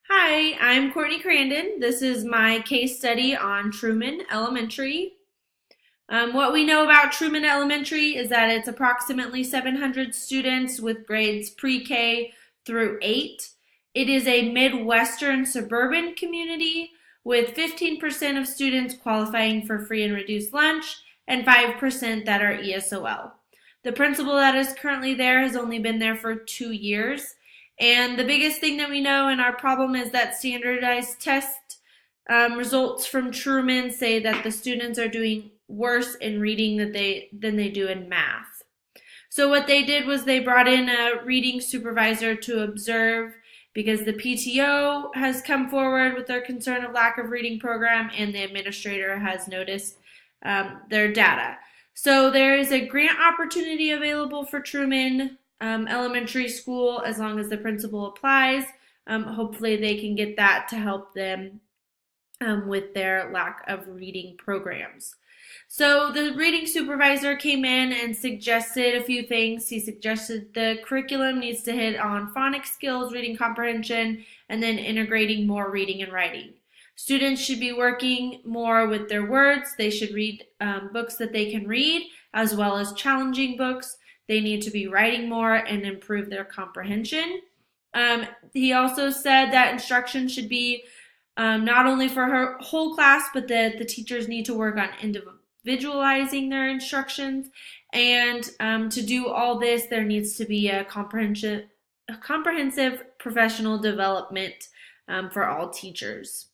Hi, I'm Courtney Crandon. This is my case study on Truman Elementary. What we know about Truman Elementary is that it's approximately 700 students with grades pre-K through 8. It is a Midwestern suburban community with 15% of students qualifying for free and reduced lunch and 5% that are ESOL. The principal that is currently there has only been there for 2 years. And the biggest thing that we know and our problem is that standardized test results from Truman say that the students are doing worse in reading than they do in math. So what they did was they brought in a reading supervisor to observe because the PTO has come forward with their concern of lack of reading program and the administrator has noticed their data. So there is a grant opportunity available for Truman Elementary School as long as the principal applies. Hopefully they can get that to help them with their lack of reading programs. So the reading supervisor came in and suggested a few things. He suggested the curriculum needs to hit on phonics skills, reading comprehension, and then integrating more reading and writing. Students should be working more with their words. They should read books that they can read, as well as challenging books. They need to be writing more and improve their comprehension. He also said that instruction should be not only for her whole class, but that the teachers need to work on individualizing their instructions. And to do all this, there needs to be a comprehensive professional development for all teachers.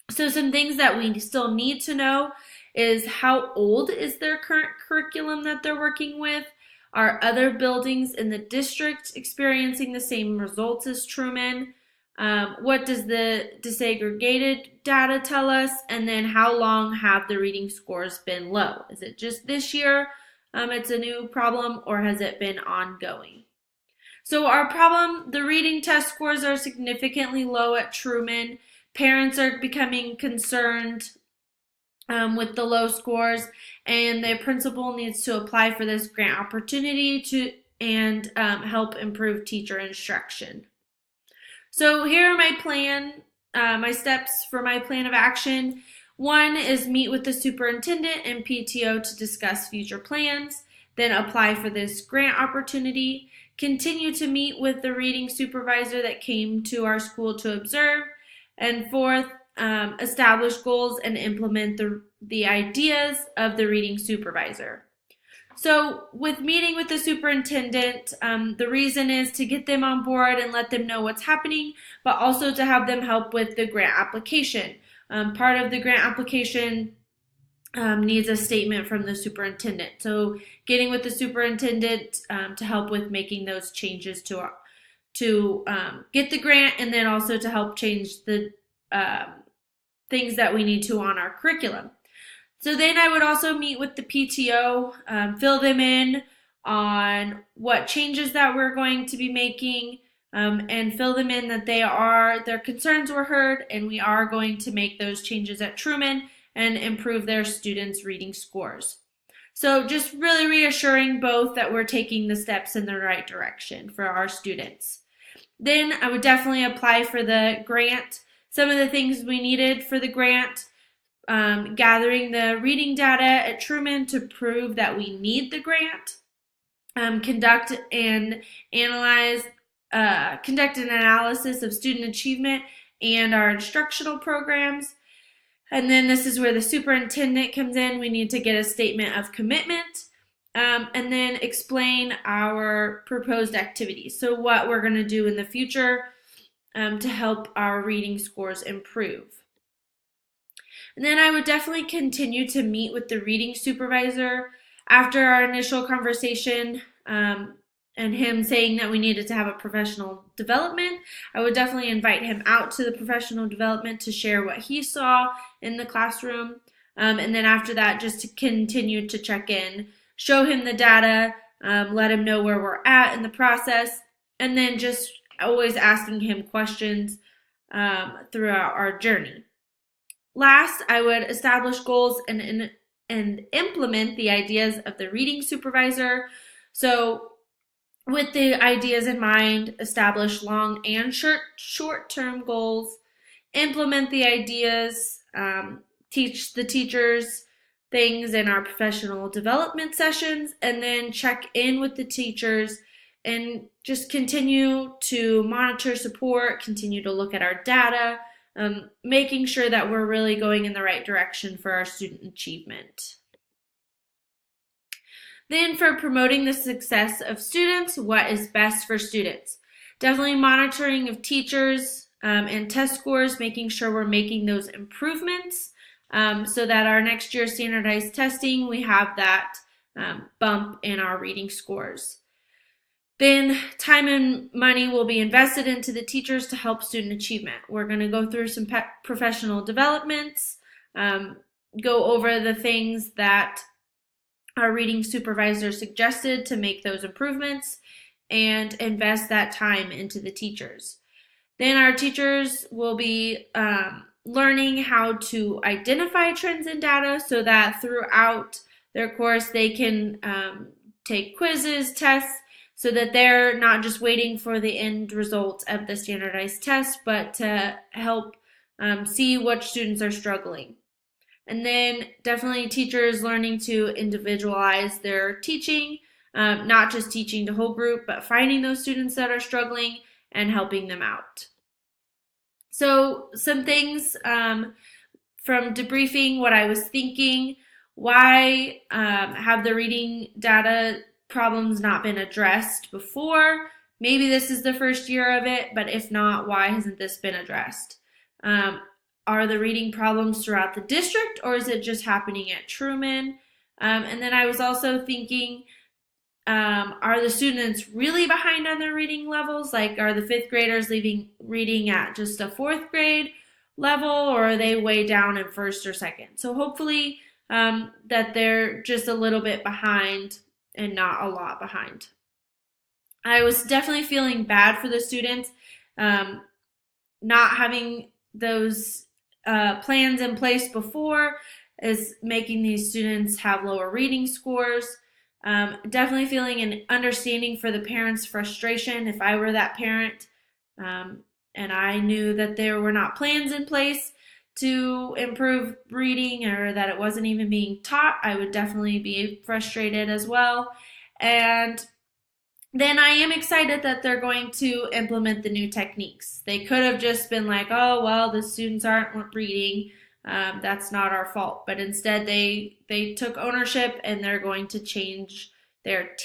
So some things that we still need to know is how old is their current curriculum that they're working with? Are other buildings in the district experiencing the same results as Truman? What does the disaggregated data tell us? And then how long have the reading scores been low? Is it just this year it's a new problem, or has it been ongoing? So our problem, the reading test scores are significantly low at Truman. Parents are becoming concerned with the low scores, and the principal needs to apply for this grant opportunity to and help improve teacher instruction. So here are my steps for my plan of action. One is meet with the superintendent and PTO to discuss future plans, then apply for this grant opportunity, continue to meet with the reading supervisor that came to our school to observe, and fourth, establish goals and implement the ideas of the reading supervisor. So with meeting with the superintendent, the reason is to get them on board and let them know what's happening, but also to have them help with the grant application. Part of the grant application needs a statement from the superintendent. So getting with the superintendent to help with making those changes to get the grant, and then also to help change the things that we need to on our curriculum. So then I would also meet with the PTO, fill them in on what changes that we're going to be making, and fill them in that their concerns were heard, and we are going to make those changes at Truman and improve their students' reading scores. So just really reassuring both that we're taking the steps in the right direction for our students. Then I would definitely apply for the grant. Some of the things we needed for the grant: gathering the reading data at Truman to prove that we need the grant, conduct an analysis of student achievement and our instructional programs. And then this is where the superintendent comes in. We need to get a statement of commitment, and then explain our proposed activities. So what we're going to do in the future to help our reading scores improve. And then I would definitely continue to meet with the reading supervisor after our initial conversation and him saying that we needed to have a professional development. I would definitely invite him out to the professional development to share what he saw in the classroom. And then after that, just to continue to check in, show him the data, let him know where we're at in the process, and then just always asking him questions throughout our journey. Last, I would establish goals and implement the ideas of the reading supervisor. So with the ideas in mind, establish long and short-term goals, implement the ideas, teach the teachers things in our professional development sessions, and then check in with the teachers and just continue to monitor, support, continue to look at our data, making sure that we're really going in the right direction for our student achievement. Then for promoting the success of students, what is best for students? Definitely monitoring of teachers and test scores, making sure we're making those improvements so that our next year standardized testing, we have that bump in our reading scores. Then time and money will be invested into the teachers to help student achievement. We're going to go through some professional developments, go over the things that our reading supervisor suggested to make those improvements, and invest that time into the teachers. Then our teachers will be learning how to identify trends in data so that throughout their course they can take quizzes, tests, so that they're not just waiting for the end result of the standardized test, but to help see which students are struggling. And then definitely teachers learning to individualize their teaching, not just teaching the whole group, but finding those students that are struggling and helping them out. So some things from debriefing what I was thinking, why have the reading data problems not been addressed before? Maybe this is the first year of it, but if not, why hasn't this been addressed? Are the reading problems throughout the district, or is it just happening at Truman? And then I was also thinking, are the students really behind on their reading levels? Like, are the fifth graders leaving reading at just a fourth grade level, or are they way down in first or second? So hopefully that they're just a little bit behind and not a lot behind. I was definitely feeling bad for the students, not having those plans in place before is making these students have lower reading scores. Definitely feeling an understanding for the parents' frustration if I were that parent and I knew that there were not plans in place to improve reading or that it wasn't even being taught, I would definitely be frustrated as well. And then I am excited that they're going to implement the new techniques. They could have just been like, oh, well, the students aren't reading. That's not our fault. But instead, they took ownership and they're going to change their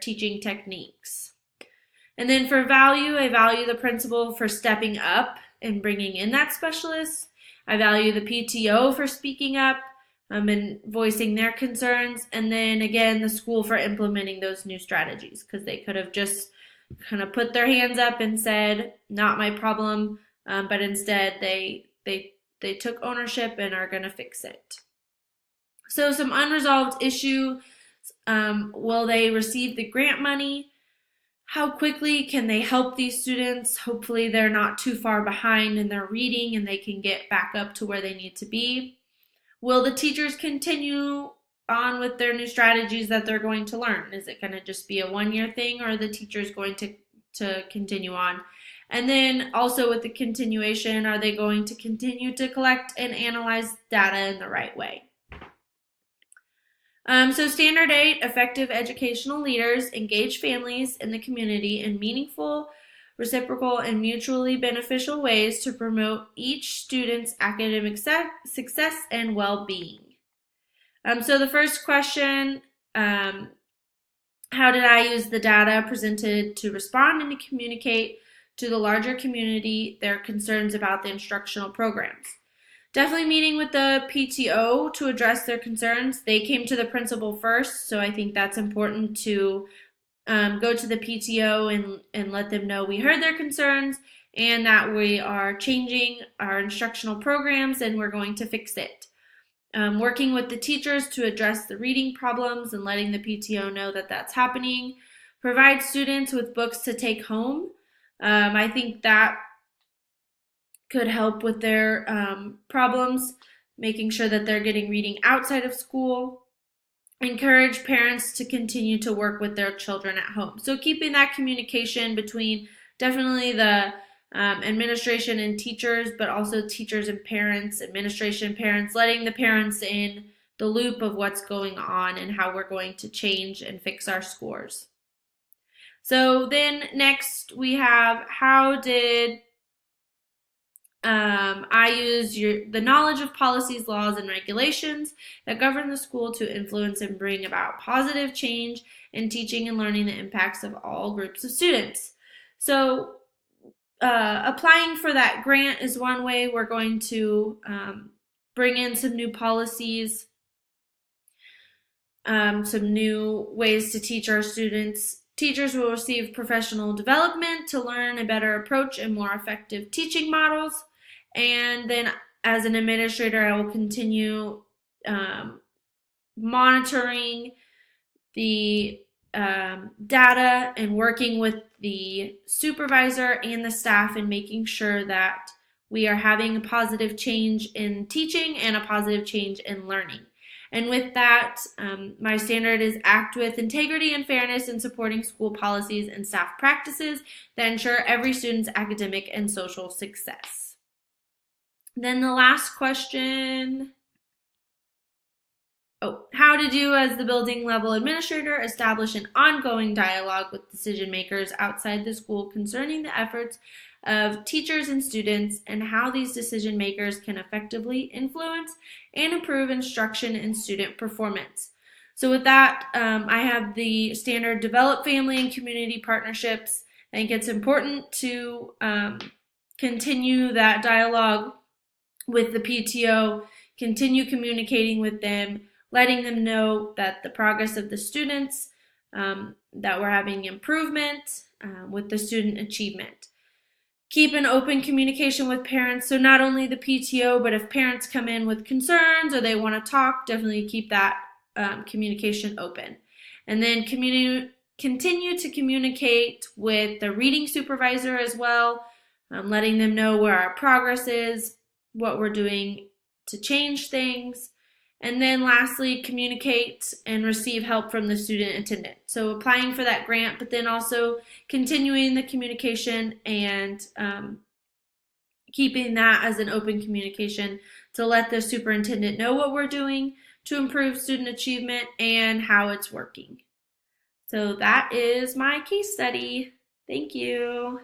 teaching techniques. And then for value, I value the principal for stepping up and bringing in that specialist. I value the PTO for speaking up and voicing their concerns. And then again, the school for implementing those new strategies, because they could have just kind of put their hands up and said, not my problem. But instead, they took ownership and are going to fix it. So some unresolved issue, will they receive the grant money? How quickly can they help these students? Hopefully they're not too far behind in their reading and they can get back up to where they need to be. Will the teachers continue on with their new strategies that they're going to learn? Is it going to just be a one-year thing, or are the teachers going to continue on? And then also with the continuation, are they going to continue to collect and analyze data in the right way? So Standard 8, effective educational leaders engage families in the community in meaningful, reciprocal, and mutually beneficial ways to promote each student's academic success and well-being. So the first question, how did I use the data presented to respond and to communicate to the larger community their concerns about the instructional programs? Definitely meeting with the PTO to address their concerns. They came to the principal first, so I think that's important to go to the PTO and let them know we heard their concerns and that we are changing our instructional programs and we're going to fix it. Working with the teachers to address the reading problems and letting the PTO know that that's happening. Provide students with books to take home. I think that could help with their problems, making sure that they're getting reading outside of school. encourage parents to continue to work with their children at home. So keeping that communication between definitely the administration and teachers, but also teachers and parents, administration, parents, letting the parents in the loop of what's going on and how we're going to change and fix our scores. So then next we have, how did I use the knowledge of policies, laws, and regulations that govern the school to influence and bring about positive change in teaching and learning the impacts of all groups of students. So applying for that grant is one way. We're going to bring in some new policies, some new ways to teach our students. Teachers will receive professional development to learn a better approach and more effective teaching models. And then as an administrator, I will continue monitoring the data and working with the supervisor and the staff and making sure that we are having a positive change in teaching and a positive change in learning. And with that, my standard is act with integrity and fairness in supporting school policies and staff practices that ensure every student's academic and social success. Then the last question, how did you as the building level administrator establish an ongoing dialogue with decision makers outside the school concerning the efforts of teachers and students and how these decision makers can effectively influence and improve instruction and student performance? So with that, I have the standard develop family and community partnerships. I think it's important to continue that dialogue with the PTO, continue communicating with them, letting them know that the progress of the students, that we're having improvement with the student achievement. Keep an open communication with parents, so not only the PTO, but if parents come in with concerns or they want to talk, definitely keep that communication open. And then continue to communicate with the reading supervisor as well, letting them know where our progress is, what we're doing to change things. And then lastly, communicate and receive help from the student attendant. So applying for that grant, but then also continuing the communication and keeping that as an open communication to let the superintendent know what we're doing to improve student achievement and how it's working. So that is my case study. Thank you.